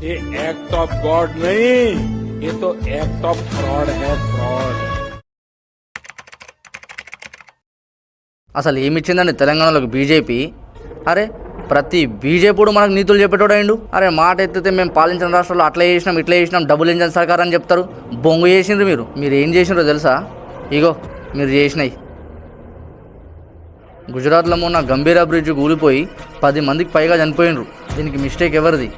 ये act of God नहीं, ये तो एक्ट ऑफ फ्रॉड है, फ्रॉड। అసలు ఏమిచ్చిందండి తెలంగాణలోకి బీజేపీ? అరే ప్రతి బీజేపీడు మనకు నీతులు చెప్పేటోడైండు. అరే మాట ఎత్తితే మేము పాలించిన రాష్ట్రాల్లో అట్లా చేసినాం ఇట్లా చేసినాం డబుల్ ఇంజన్ సర్కార్ అని చెప్తారు. బొంగు చేసిండ్రు మీరు ఏం చేసిండ్రో తెలుసా? ఇగో మీరు చేసినాయి. గుజరాత్లో మొన్న గంభీరా బ్రిడ్జ్ కూలిపోయి 10 మందికి పైగా చనిపోయినరు. దీనికి మిస్టేక్ ఎవరిది?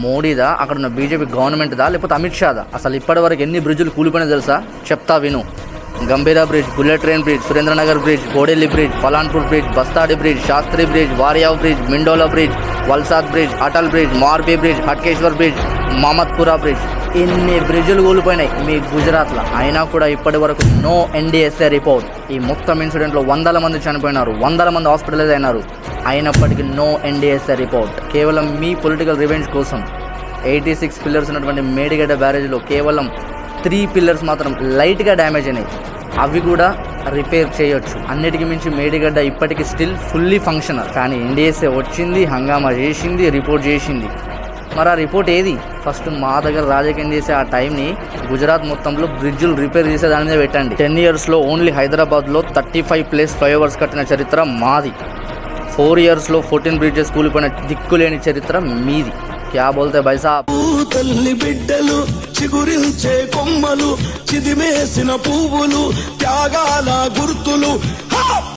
మోడీదా, అక్కడ ఉన్న బీజేపీ గవర్నమెంట్దా, లేకపోతే అమిత్ షాదా? అసలు ఇప్పటి వరకు ఎన్ని బ్రిడ్జులు కూలిపోయినా తెలుసా? చెప్తా విను. Gambhira bridge, bullet train bridge, Surendranagar bridge, Kodelli bridge, Palanpur bridge, Bastadi bridge, Shastri bridge, Variyav bridge, Mindola bridge, Valsad bridge, Atal bridge, Morbi bridge, Hatkeshwar bridge, Mohammadpura bridge. ఇన్ని బ్రిడ్జులు కూలిపోయినాయి మీ గుజరాత్లో. అయినా కూడా ఇప్పటి వరకు నో NDSA రిపోర్ట్. ఈ మొత్తం ఇన్సిడెంట్లో 100 మంది చనిపోయినారు, 100 మంది హాస్పిటలైజ్ అయినారు. అయినప్పటికీ నో NDSA రిపోర్ట్. కేవలం మీ పొలిటికల్ రివెంజ్ కోసం 86 పిల్లర్స్ ఉన్నటువంటి మేడిగడ్డ బ్యారేజ్లో కేవలం 3 పిల్లర్స్ మాత్రం లైట్గా డ్యామేజ్ అయినాయి. అవి కూడా రిపేర్ చేయొచ్చు. అన్నిటికీ మించి మేడిగడ్డ ఇప్పటికీ స్టిల్ ఫుల్లీ ఫంక్షనల్. కానీ NDSA వచ్చింది, హంగామా చేసింది, రిపోర్ట్ చేసింది. మరి ఆ రిపోర్ట్ ఏది? ఫస్ట్ మా దగ్గర రాజకీయం చేసే ఆ టైంని గుజరాత్ మొత్తంలో బ్రిడ్జులు రిపేర్ చేసే దాని మీద పెట్టండి. 10 ఇయర్స్లో ఓన్లీ హైదరాబాద్లో 35 ప్లేస్ ఫ్లైఓవర్స్ కట్టిన చరిత్ర మాది. 4 ఇయర్స్లో 14 బ్రిడ్జెస్ కూలిపోయిన దిక్కులేని చరిత్ర మీది. క్యా బోల్తే భాయ్ సాబ్? తల్లి బిడ్డలు చిగురించే కొమ్మలు, చిదిమేసిన పువ్వులు, త్యాగాల గుర్తులు.